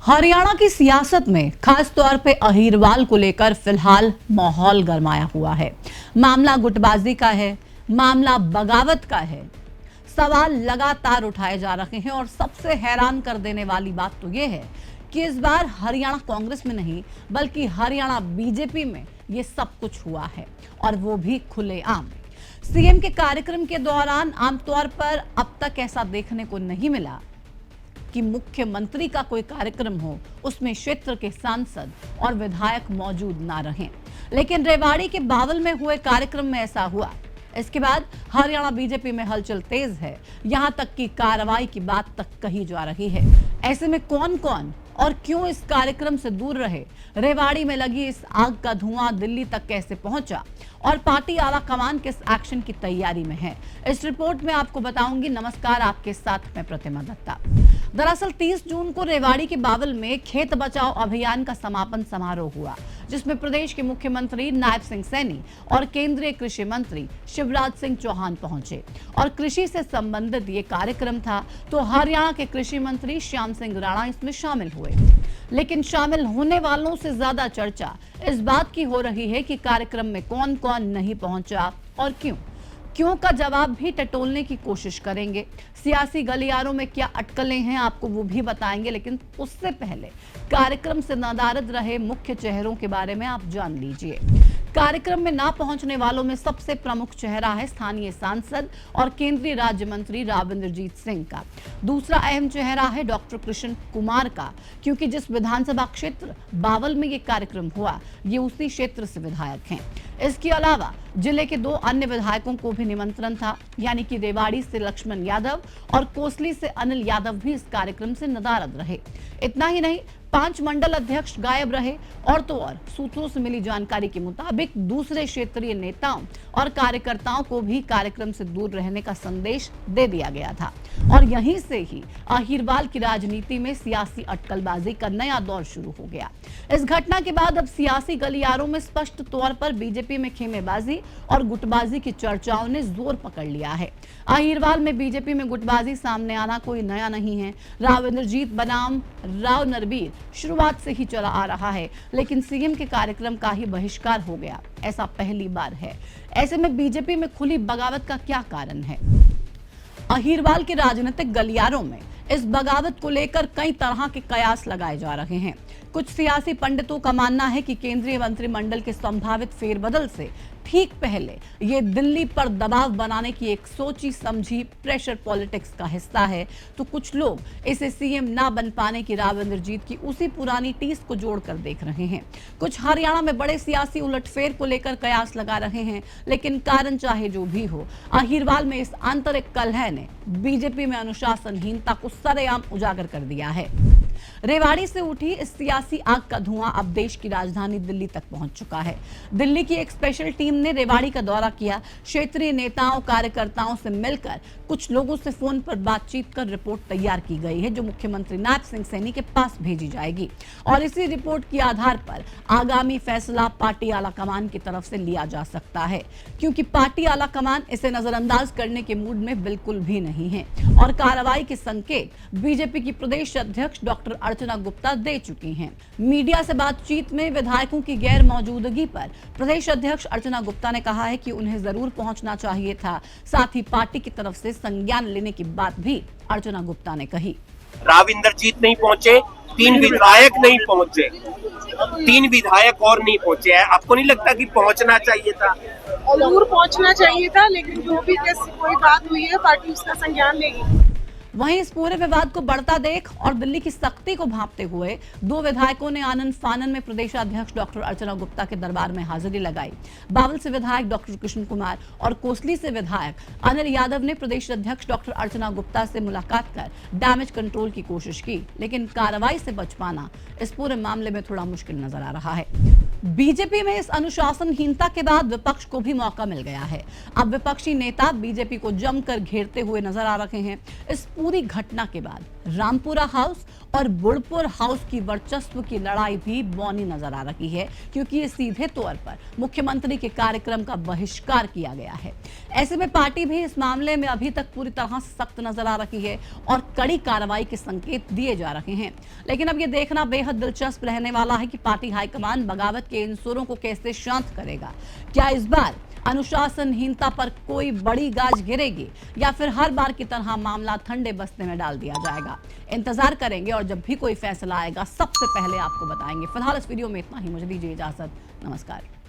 हरियाणा की सियासत में खास तौर पे अहीरवाल को लेकर फिलहाल माहौल गरमाया हुआ है। मामला गुटबाजी का है, मामला बगावत का है। सवाल लगातार उठाए जा रहे हैं और सबसे हैरान कर देने वाली बात तो यह है कि इस बार हरियाणा कांग्रेस में नहीं बल्कि हरियाणा बीजेपी में ये सब कुछ हुआ है और वो भी खुलेआम। सीएम के कार्यक्रम के दौरान आमतौर पर अब तक ऐसा देखने को नहीं मिला कि मुख्यमंत्री का कोई कार्यक्रम हो, उसमें क्षेत्र के सांसद और विधायक मौजूद ना रहें। लेकिन रेवाड़ी के बावल में हुए कार्यक्रम में ऐसा हुआ। इसके बाद हरियाणा बीजेपी में हलचल तेज है, यहां तक कि कार्रवाई की बात तक कही जा रही है। ऐसे में कौन कौन और क्यों इस कार्यक्रम से दूर रहे, रेवाड़ी में लगी इस आग का धुआं दिल्ली तक कैसे पहुंचा और पार्टी आला कमान किस एक्शन की तैयारी में है, इस रिपोर्ट में आपको बताऊंगी। नमस्कार, आपके साथ मैं प्रतिमा दत्ता। दरअसल 30 जून को रेवाड़ी के बावल में खेत बचाओ अभियान का समापन समारोह हुआ, जिसमें प्रदेश के मुख्यमंत्री नायब सिंह सैनी और केंद्रीय कृषि मंत्री शिवराज सिंह चौहान पहुंचे और कृषि से संबंधित ये कार्यक्रम था। तो हरियाणा के कृषि मंत्री श्याम सिंह राणा इसमें शामिल हुए। लेकिन शामिल होने वालों से ज्यादा चर्चा इस बात की हो रही है कि कार्यक्रम में कौन कौन नहीं पहुंचा और क्यों का जवाब भी टटोलने की कोशिश करेंगे। सियासी गलियारों में क्या अटकलें हैं आपको वो भी बताएंगे, लेकिन उससे पहले कार्यक्रम से नदारद रहे मुख्य चेहरों के बारे में आप जान लीजिए। कार्यक्रम में ना पहुंचने वालों में सबसे प्रमुख चेहरा है स्थानीय सांसद और केंद्रीय राज्य मंत्री राव इंद्रजीत सिंह का। दूसरा अहम चेहरा है डॉक्टर कृष्ण कुमार का, क्योंकि जिस विधानसभा क्षेत्र बावल में ये कार्यक्रम हुआ ये उसी क्षेत्र से विधायक हैं। इसके अलावा जिले के 2 अन्य विधायकों को भी निमंत्रण था, यानी कि रेवाड़ी से लक्ष्मण यादव और कोसली से अनिल यादव भी इस कार्यक्रम से नदारद रहे। इतना ही नहीं, 5 मंडल अध्यक्ष गायब रहे और तो और सूत्रों से मिली जानकारी के मुताबिक दूसरे क्षेत्रीय नेताओं और कार्यकर्ताओं को भी कार्यक्रम से दूर रहने का संदेश दे दिया गया था। और यहीं से ही अहीरवाल की राजनीति में सियासी अटकलबाजी का नया दौर शुरू हो गया। इस घटना के बाद अब सियासी गलियारों में स्पष्ट तौर पर बीजेपी में खेमेबाजी और गुटबाजी की चर्चाओं ने जोर पकड़ लिया है। अहीरवाल में बीजेपी में गुटबाजी सामने आना कोई नया नहीं है। राव इंद्रजीत बनाम राव नरबीर शुरुआत से ही चला आ रहा है, लेकिन सीएम के कार्यक्रम का ही बहिष्कार हो गया, ऐसा पहली बार है। ऐसे में बीजेपी में खुली बगावत का क्या कारण है? अहीरवाल के राजनीतिक गलियारों में इस बगावत को लेकर कई तरह के कयास लगाए जा रहे हैं। कुछ सियासी पंडितों का मानना है कि केंद्रीय मंत्रिमंडल के संभावित फेरबदल से ठीक पहले ये दिल्ली पर दबाव बनाने की एक सोची समझी प्रेशर पॉलिटिक्स का हिस्सा है। तो कुछ लोग इसे सीएम ना बन पाने की राव इंद्रजीत की उसी पुरानी टीस को जोड़कर देख रहे हैं। कुछ हरियाणा में बड़े सियासी उलटफेर को लेकर कयास लगा रहे हैं। लेकिन कारण चाहे जो भी हो, अहीरवाल में इस आंतरिक कलह ने बीजेपी में अनुशासनहीनता को सरेआम उजागर कर दिया है। रेवाड़ी से उठी इस सियासी आग का धुआं अब देश की राजधानी दिल्ली तक पहुंच चुका है। दिल्ली की एक स्पेशल टीम ने रेवाड़ी का दौरा किया। क्षेत्रीय नेताओं कार्यकर्ताओं से मिलकर कुछ लोगों से फोन पर बातचीत कर रिपोर्ट तैयार की गई है, जो मुख्यमंत्री नायब सिंह सैनी के पास भेजी जाएगी और इसी रिपोर्ट के आधार पर आगामी फैसला पार्टी आला कमान की तरफ से लिया जा सकता है, क्योंकि पार्टी आला कमान इसे नजरअंदाज करने के मूड में बिल्कुल भी नहीं है और कार्रवाई के संकेत बीजेपी की प्रदेश अध्यक्ष डॉक्टर अर्चना गुप्ता दे चुकी हैं। मीडिया से बातचीत में विधायकों की गैर मौजूदगी पर प्रदेश अध्यक्ष अर्चना गुप्ता ने कहा है कि उन्हें जरूर पहुंचना चाहिए था। साथ ही पार्टी की तरफ से संज्ञान लेने की बात भी अर्चना गुप्ता ने कही। राव इंद्रजीत नहीं पहुंचे, 3 विधायक नहीं पहुंचे, 3 विधायक और नहीं पहुंचे हैं। आपको नहीं लगता कि पहुंचना चाहिए था? जरूर पहुंचना चाहिए था, लेकिन जो भी कोई बात हुई है पार्टी उसका संज्ञान लेगी। वहीं इस पूरे विवाद को बढ़ता देख और दिल्ली की सख्ती को भांपते हुए 2 विधायकों ने आनंद फानन में प्रदेशाध्यक्ष डॉक्टर अर्चना गुप्ता के दरबार में हाजिरी लगाई। बावल से विधायक डॉक्टर कृष्ण कुमार और कोसली से विधायक अनिल यादव ने प्रदेश अध्यक्ष डॉक्टर अर्चना गुप्ता से मुलाकात कर डैमेज कंट्रोल की कोशिश की, लेकिन कार्रवाई से बच पाना इस पूरे मामले में थोड़ा मुश्किल नजर आ रहा है। बीजेपी में इस अनुशासनहीनता के बाद विपक्ष को भी मौका मिल गया है। अब विपक्षी नेता बीजेपी को जमकर घेरते हुए नजर आ रहे हैं। इस पूरी घटना के बाद रामपुरा हाउस और बुढ़पुर हाउस की वर्चस्व की लड़ाई भी बौनी नजर आ रही है, क्योंकि ये सीधे तौर पर मुख्यमंत्री के कार्यक्रम का बहिष्कार किया गया है। ऐसे में पार्टी भी इस मामले में अभी तक पूरी तरह सख्त नजर आ रही है और कड़ी कार्रवाई के संकेत दिए जा रहे हैं। लेकिन अब ये देखना बेहद दिलचस्प रहने वाला है कि पार्टी हाईकमान बगावत के इन सुरों को कैसे शांत करेगा। क्या इस बार अनुशासनहीनता पर कोई बड़ी गाज गिरेगी या फिर हर बार की तरह मामला ठंडे बस्ते में डाल दिया जाएगा? इंतजार करेंगे और जब भी कोई फैसला आएगा सबसे पहले आपको बताएंगे। फिलहाल इस वीडियो में इतना ही। मुझे दीजिए इजाजत। नमस्कार।